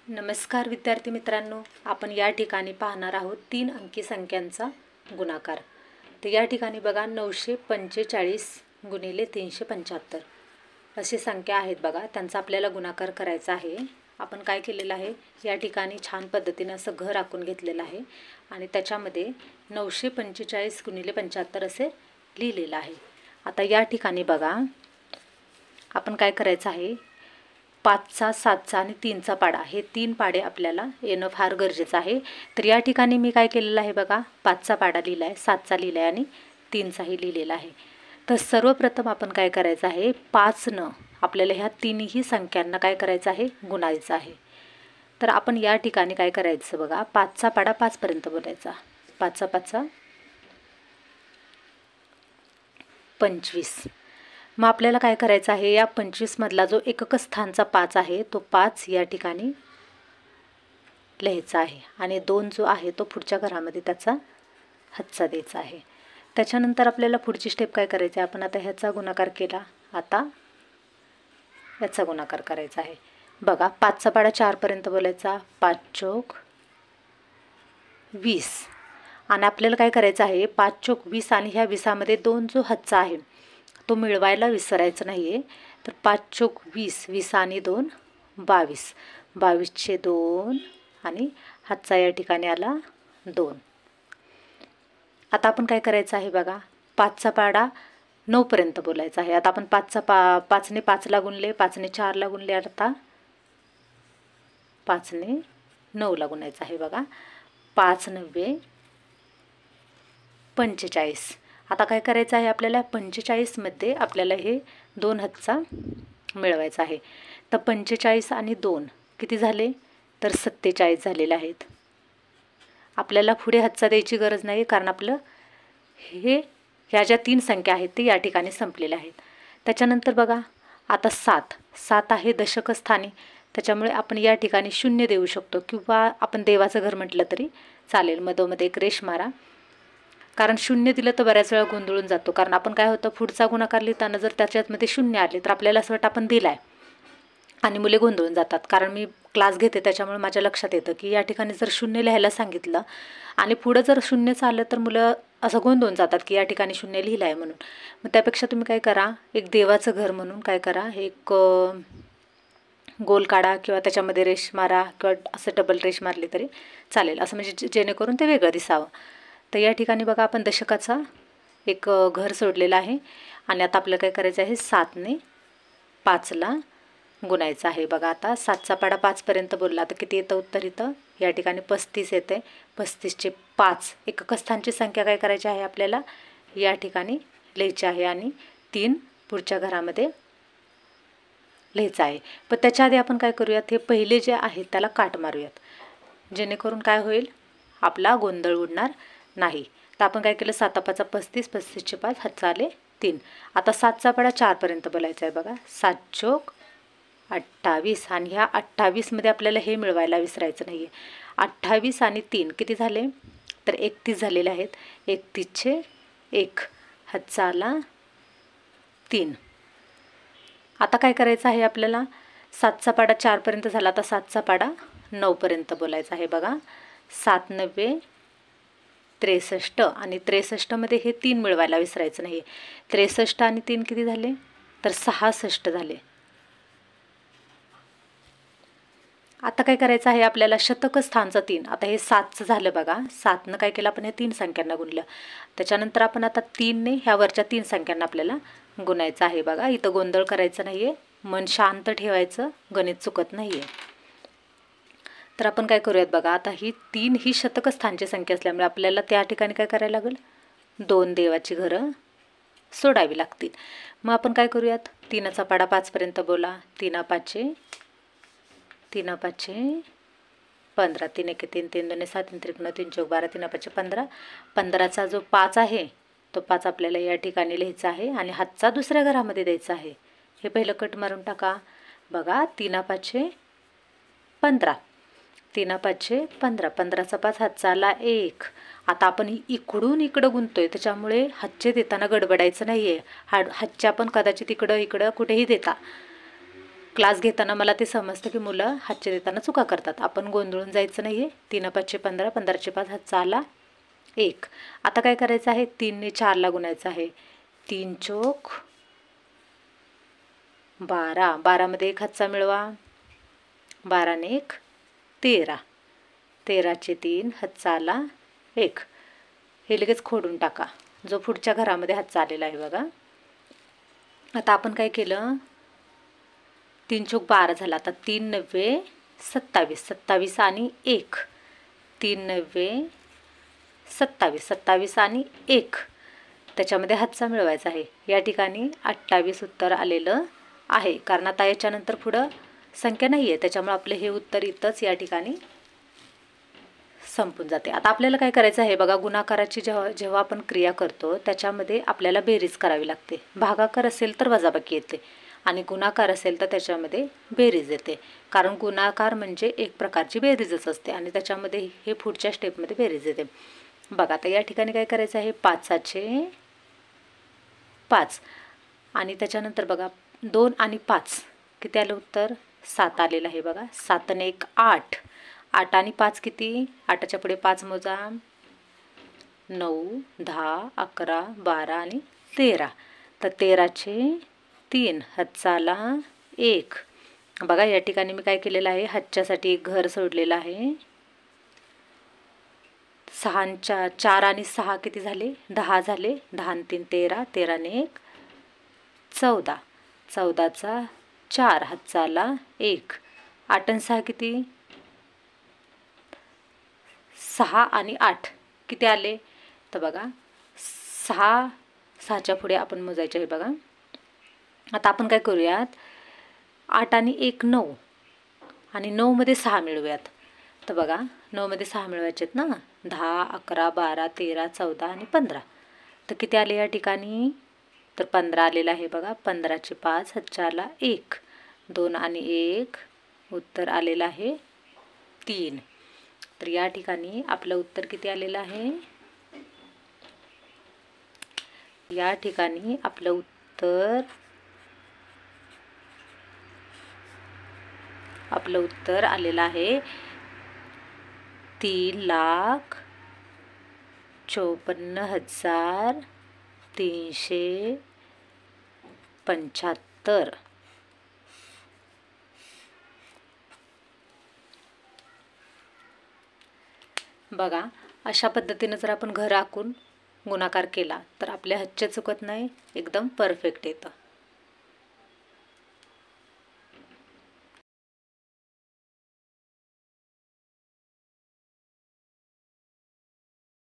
नमस्कार विद्यार्थी मित्रांनो, आपण या ठिकाणी पाहणार आहोत 3 अंकी संख्यांचा गुणाकार। तर या ठिकाणी बघा 945 गुणिले 375 अशी संख्या आहेत बघा, त्यांचा आपल्याला गुणाकार करायचा आहे। आपण काय केलेलं आहे, या ठिकाणी छान पद्धतीने असं घर आखून घेतलेलं आहे आणि त्याच्यामध्ये 945 गुणिले 75 असे लिहिलेलं आहे। आता या ठिकाणी बघा आपण काय करायचं आहे, 5चा 7चा आणि 3चा पाडा हे 3 पाडे आपल्याला येणं फार गरजेचं आहे। तर या ठिकाणी मी काय केलेलं आहे बघा, 5चा पाडा लिहिला आहे, 7चा लिहिला आहे आणि 3चाही लिहिलेला आहे। तर सर्वप्रथम आपण काय करायचं आहे, 5ने आपल्याला ह्या तिन्ही संख्यांना काय करायचं आहे, गुणायचं आहे। तर आपण या ठिकाणी काय करायचं बघा, 5चा पाडा 5 पर्यंत बोलायचा, 5चा 5 25। मग आपल्याला काय करायचं आहे, या 25 मधला जो एकक स्थानचा 5 आहे तो 5 या ठिकाणी लिहायचा आहे आणि 2 जो आहे तो पुढच्या घरामध्ये त्याचा हातचा द्यायचा आहे। त्याच्यानंतर आपल्याला पुढची स्टेप काय करायची आहे, आपण आता ह्याचा गुणाकार केला, आता याचा गुणाकार करायचा आहे। बघा 5चा पाडा 4 पर्यंत बोलायचा, 5 चौक 20 आणि आपल्याला काय करायचं आहे, 5 चौक 20 आणि ह्या 20मध्ये 2 जो हातचा आहे तो मिळवायला विसरायचं नाही आहे। तर 5 चौक 20, 20 आणि 2 22, 22चे 2 आणि हातचा या ठिकाणी आला 2। आता आपण काय करायचं आहे बघा, 5चा पाडा 9 पर्यंत बोलायचा आहे। आता आपण 5ने 5ला गुणले, 5ने 4ला गुणले, आता 5ने 9ला गुणायचं आहे बघा, 5 9 45। आता काय करायचं आहे, आपल्याला 45 मध्ये आपल्याला हे 2 हातचा मिळवायचा आहे। तर 45 आणि 2 किती झाले, तर 47 झालेले आहेत। आपल्याला पुढे हातचा द्यायची गरज नाही, कारण आपलं ह्या ज्या 3 संख्या आहेत ते या ठिकाणी संपलेल्या आहेत। त्याच्यानंतर बघा आता 7 आहे दशक स्थानी, त्याच्यामुळे आपण या ठिकाणी 0 देऊ शकतो किंवा आपण देवाचं घर म्हटलं तरी चालेल। मधोमध्ये एक रेष मारा, कारण 0 दिलं तर बऱ्याच वेळा गोंधळून जातो। कारण आपण काय होतं, पुढचा गुणाकार लिहिताना जर त्याच्यामध्ये 0 आले तर आपल्याला असं वाटतं आपण दिलाय आणि मुले गोंधळून जातात। कारण मी क्लास घेते त्याच्यामुळे माझ्या लक्षात येतं की या ठिकाणी जर 0 लिहायला सांगितलं आणि पुढं जर 0च आलं तर मुलं असं गोंधळून जातात की या ठिकाणी 0 लिहिलं आहे म्हणून। मग त्यापेक्षा तुम्ही काय करा, एक देवाचं घर म्हणून काय करा, एक गोल काढा किंवा त्याच्यामध्ये रेष मारा किंवा असं डबल रेष मारली तरी चालेल, असं म्हणजे जेणेकरून ते वेगळं दिसावं। तर या ठिकाणी बघा आपण दशकाचा एक घर सोडलेलं आहे आणि आता आपल्याला काय करायचं आहे, 7ने 5ला गुणायचं आहे। बघा आता 7चा पाडा 5 पर्यंत बोलला तर किती येतं उत्तर, इथं या ठिकाणी 35 येते। 35चे 5 एकक स्थानची संख्या काय करायची आहे, आपल्याला या ठिकाणी लिहायची आहे आणि 3 पुढच्या घरामध्ये लिहायचं आहे। पण त्याच्या आधी आपण काय करूयात, हे पहिले जे आहेत त्याला काट मारूयात, जेणेकरून काय होईल, आपला गोंधळ उडणार नाही। तर आपण काय केलं, 7 5 35, 35चे 5 हातचा आले 3। आता 7चा पाडा 4 पर्यंत बोलायचा आहे बघा, 7 चौक 28 आणि ह्या 28 मध्ये आपल्याला हे मिळवायला विसरायचं नाही आहे। 28 आणि 3 किती झाले, तर 31 झालेले आहेत। 31चे 1 हातचा आला 3। आता काय करायचं आहे, आपल्याला 7चा पाडा 4 पर्यंत झाला, आता 7चा पाडा 9 पर्यंत बोलायचा आहे बघा, 7 9 63 आणि 63 मध्ये हे 3 मिळवायला विसरायचं नाही। 63 आणि 3 किती झाले, तर 66 झाले। आता काय करायचं आहे, आपल्याला शतक स्थानचा 3, आता हे 7चं झालं बघा, 7नं काय केलं, आपण हे 3 संख्यांना गुणलं। त्याच्यानंतर आपण आता 3ने ह्या वरच्या 3 संख्यांना आपल्याला गुणायचं आहे बघा। इथं गोंधळ करायचं नाही आहे, मन शांत ठेवायचं, गणित चुकत नाही आहे। तर आपण काय करूयात बघा, आता ही 3 ही शतक स्थानची संख्या असल्यामुळे आपल्याला त्या ठिकाणी काय करायला लागेल, 2 देवाची घरं सोडावी लागतील। मग आपण काय करूयात, 3चा पाडा 5 पर्यंत बोला, 3 5 15, 3 1 3 3 2 7 3 3 3 चौक 12, 3 5 15। 15चा जो 5 आहे तो 5 आपल्याला या ठिकाणी लिहायचा आहे आणि हातचा दुसऱ्या घरामध्ये द्यायचा आहे। हे पहिलं कट मारून टाका बघा, 3 5 15, 3 5 15, 15चा 5 हातचा आला 1। आता आपण इकडून इकडं गुंतोय त्याच्यामुळे हातचे देताना गडबडायचं नाही आहे, हातचे आपण कदाचित इकडं इकडं कुठेही देता, क्लास घेताना मला ते समजतं की मुलं हातचे देताना चुका करतात. आपण गोंधळून जायचं नाही आहे. 3 5 15, 15 5 हातचा आला 1. आता काय करायचं आहे, 3 ने 4ला गुणायचं आहे. 3 चोक 12, 12मध्ये 1 हातचा मिळवा, 12 ने 1 13, 13चे 3 हातचा आला 1. हे लगेच खोडून टाका, जो पुढच्या घरामध्ये हातचा आलेला आहे बघा. आता आपण काय केलं, 3 चोक 12 झाला. आता 3 9 27, 27 आणि 1, 3 9 27, 27 आणि 1, त्याच्यामध्ये हातचा मिळवायचा आहे. या ठिकाणी 28 उत्तर आलेलं आहे, कारण आता याच्यानंतर पुढं संख्या नाही आहे, त्याच्यामुळे आपलं हे उत्तर इथंच या ठिकाणी संपून जाते. आता आपल्याला काय करायचं आहे बघा, गुणाकाराची जेव्हा आपण क्रिया करतो त्याच्यामध्ये आपल्याला बेरीज करावी लागते. भागाकार असेल तर वजाबाकी येते आणि गुणाकार असेल तर त्याच्यामध्ये बेरीज येते, कारण गुणाकार म्हणजे एक प्रकारची बेरीजच असते आणि त्याच्यामध्ये हे पुढच्या स्टेपमध्ये बेरीज येते. बघा आता या ठिकाणी काय करायचं आहे, 5चे 5 आणि त्याच्यानंतर बघा 2 आणि 5 किती आलं उत्तर, 7 आलेलं आहे बघा. 7 ने 1 8, 8 आणि 5 किती, 8च्या पुढे 5 मोजा, 9 10 11 12 आणि 13, तर 13चे 3 हातचा आला 1. बघा या ठिकाणी मी काय केलेलं आहे, हातच्यासाठी एक घर सोडलेलं आहे. 4 आणि 6 किती झाले, 10 झाले, 10 आणि 3 13, 13 ने 1 14, 14चा 4 हातचा आला 1. 8 आणि 6 किती, 6 आणि 8 किती आले, तर बघा 6च्या पुढे आपण मोजायचे आहे बघा. आता आपण काय करूयात, 8 आणि 1 9 आणि 9मध्ये 6 मिळवूयात. तर बघा 9मध्ये 6 मिळवायचे आहेत ना, 10 11 12 13 14 आणि 15, तर किती आले या ठिकाणी, तर 15 आलेलं आहे बघा. 15चे 5 हातच्या आला 1, 2 आणि 1 उत्तर आलेलं आहे 3. तर या ठिकाणी आपलं उत्तर किती आलेलं आहे, या ठिकाणी आपलं उत्तर आलेलं आहे 3,54,375. बघा अशा पद्धतीने जर आपण घर आखून गुणाकार केला तर आपल्या हातचे चुकत नाही, एकदम परफेक्ट येतं.